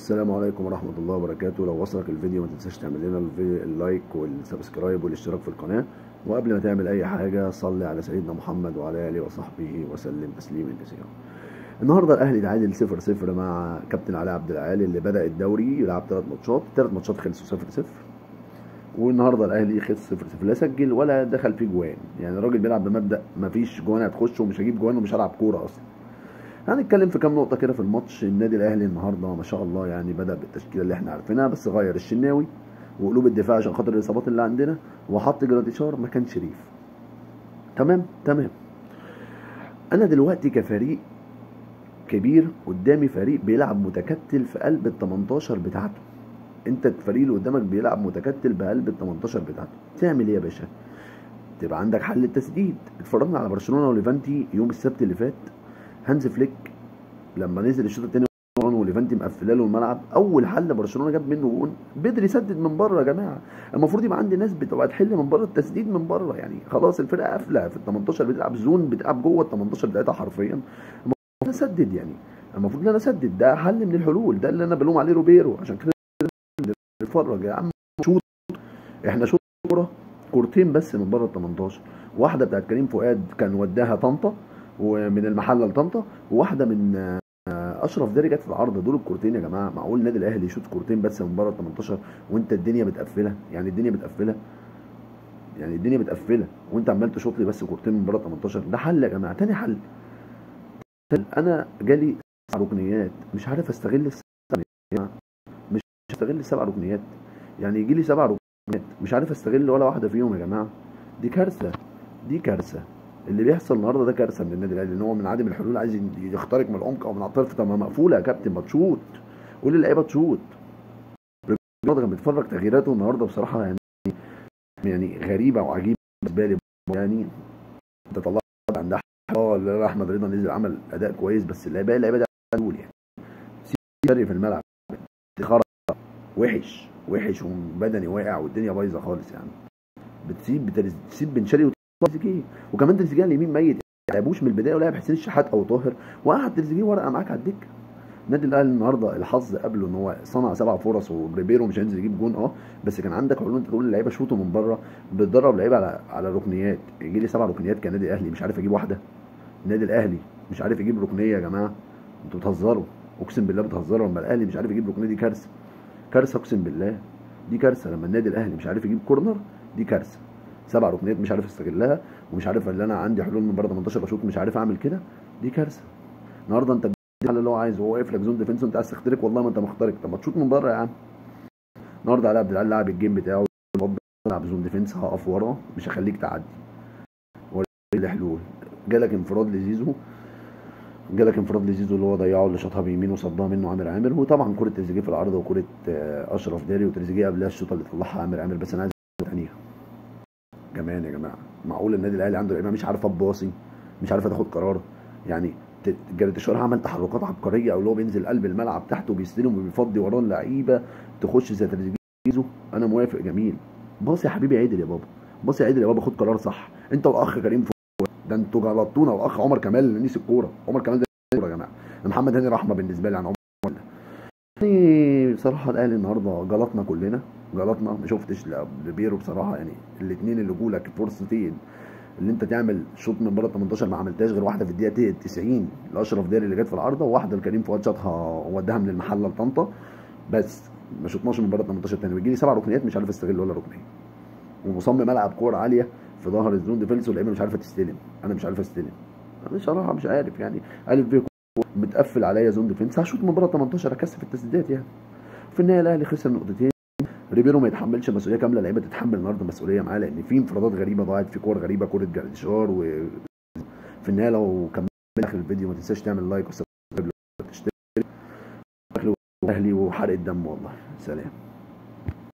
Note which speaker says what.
Speaker 1: السلام عليكم ورحمة الله وبركاته. لو وصلك الفيديو ما تنساش تعمل لنا اللايك والسبسكرايب والاشتراك في القناة، وقبل ما تعمل أي حاجة صلي على سيدنا محمد وعلى آله وصحبه وسلم تسليما كثيرا. النهارده الأهلي تعادل 0-0 مع كابتن علاء عبد العالي اللي بدأ الدوري يلعب 3 ماتشات خلصوا 0-0، والنهارده الأهلي خلص 0-0، لا سجل ولا دخل فيه جوان. يعني الراجل بيلعب بمبدأ ما فيش جوان هتخش ومش هجيب جوان ومش هلعب كورة أصلا. هنتكلم في كام نقطة كده في الماتش. النادي الأهلي النهارده ما شاء الله يعني بدأ بالتشكيلة اللي احنا عارفينها، بس غير الشناوي وقلوب الدفاع عشان خاطر الإصابات اللي عندنا، وحط جراديشار مكان شريف. تمام. أنا دلوقتي كفريق كبير قدامي فريق بيلعب متكتل في قلب ال 18 بتاعته. أنت الفريق اللي قدامك بيلعب متكتل بقلب ال 18 بتاعته، تعمل إيه يا باشا؟ تبقى عندك حل التسديد. اتفرجنا على برشلونة وليفانتي يوم السبت اللي فات. هانز فليك لما نزل الشوط الثاني وليفانتي مقفله له الملعب، اول حل برشلونه جاب منه جون بدري يسدد من بره. يا جماعه المفروض يبقى عندي ناس بتبقى تحل من بره، التسديد من بره. يعني خلاص الفرقه قافله في ال 18، بتلعب زون، بتلعب جوه ال 18 بتاعتها حرفيا. المفروض اسدد، يعني المفروض ان انا اسدد. ده حل من الحلول، ده اللي انا بلوم عليه روبيرو. عشان كده اتفرج يا عم، شوط. احنا شوط كوره كورتين بس من بره ال 18، واحده بتاعت كريم فؤاد كان وداها طنطا ومن المحله لطنطا، وواحده من اشرف داري جت في العارضه. دول الكورتين يا جماعه. معقول النادي الاهلي يشوط كورتين بس من بره ال 18 وانت الدنيا متقفله؟ يعني الدنيا متقفله وانت عمال تشوط لي بس كورتين من بره ال 18؟ ده حل يا جماعه. تاني حل، انا جالي 7 ركنيات مش عارف استغل مش هستغل ال7 ركنيات. يعني يجي لي 7 ركنيات مش عارف استغل ولا واحده فيهم. يا جماعه دي كارثه، دي كارثه. اللي بيحصل النهارده ده كارثه من النادي الاهلي، ان هو من عدم الحلول عايز يخترق من العمق او من على الطرف. طب ما مقفوله يا كابتن، ما تشوط، قول للعيبه تشوط. النهارده كان بيتفرج تغييراته النهارده بصراحه يعني غريبه وعجيبه بالنسبه لي. يعني انت طلعت عندها احمد رضا نزل عمل اداء كويس، بس اللعيبه دي تقول يعني سيب في الملعب. خرج وحش وبدني واقع والدنيا بايظه خالص. يعني بتسيب بن شرقي وتريزيجيه، وكمان تريزيجيه على اليمين ميت. ما لعبوش من البدايه ولعب حسين الشحات او طاهر، وقعد تريزيجيه ورقه معاك على الدكه. النادي الاهلي النهارده الحظ قبله ان هو صنع 7 فرص، وريبيرو مش هينزل يجيب جون بس كان عندك حلول انت تقول للعيبه شوطوا من بره. بتدرب لعيبه على ركنيات. يجي لي 7 ركنيات كنادي الاهلي مش عارف اجيب واحده. النادي الاهلي مش عارف يجيب ركنيه. يا جماعه انتوا بتهزروا، اقسم بالله بتهزروا. لما الاهلي مش عارف يجيب ركنيه دي كارثه، كارثه اقسم بالله. دي كارثه. لما النادي الاهلي مش عارف يجيب كورنر دي كارثه. 7 ركنيات مش عارف استغلها، ومش عارف ان انا عندي حلول من بره 18 اشوط مش عارف اعمل كده، دي كارثه. النهارده انت الحل اللي هو عايزه وهو واقف لك زون ديفنس وانت عايز تخترق، والله ما انت مخترق. طب ما تشوط من بره يا عم. النهارده علاء عبد العال لعب الجيم بتاعه، العب زون ديفنس، هقف ورا مش هخليك تعدي. ولا حلول. جالك انفراد لزيزو اللي هو ضيعه، اللي شاطها بيمين وصدها منه عامر. وطبعا كره تريزيجيه في العارضه وكره اشرف داري، وتريزيجيه قبلها الشوطه اللي طلعها عامر. بس انا عايز ثانيه كمان. يا جماعه معقول النادي الاهلي عنده لعيبه مش عارفه تباصي، مش عارفه تاخد قرار؟ يعني جراديشار عمل تحركات عبقريه، او اللي هو بينزل قلب الملعب تحت وبيستلم وبيفضي وراه اللعيبه تخش زي تريزيجيه. انا موافق، جميل. باص يا حبيبي، عدل يا بابا، باص يا عدل يا بابا، خد قرار صح. انت والاخ كريم ده انتوا غلطونا. والاخ عمر كمال اللي نسي الكوره، عمر كمال ده الكوره يا جماعه. محمد هاني رحمه بالنسبه لي عن عمر كمال. يعني بصراحه الاهلي النهارده غلطنا كلنا، غلطنا. ما شفتش لبيرو بصراحه. يعني الاثنين اللي جولك فرصتين اللي انت تعمل شوط من بره 18 ما عملتهاش، غير واحده في الدقيقه 90 لاشرف داري اللي جت في العارضه، وواحده لكريم فؤاد شاطها وداها من المحله لطنطا. بس ما شطناش من بره 18 تاني. ويجي لي 7 ركنيات مش عارف استغل ولا ركنيه، ومصمم العب كوره عاليه في ظهر الزون ديفنس واللعيبه مش عارفه تستلم. انا مش عارف استلم. انا بصراحه مش عارف يعني. الف ب متقفل عليا زون ديفنس، هشوط من بره 18 اكثف التسديدات يعني. في النهايه الاهلي خسر نقطتين. ريبيرو ما يتحملش مسؤوليه كامله، اللعيبه تتحمل النهارده مسؤوليه معاه، لان في انفرادات غريبه ضاعت، في كور غريبه، كوره جراديشار. وفي النهايه لو كملت اخر الفيديو ما تنساش تعمل لايك وسبسكرايب وتشترك. الاهلي وحرق الدم والله. سلام.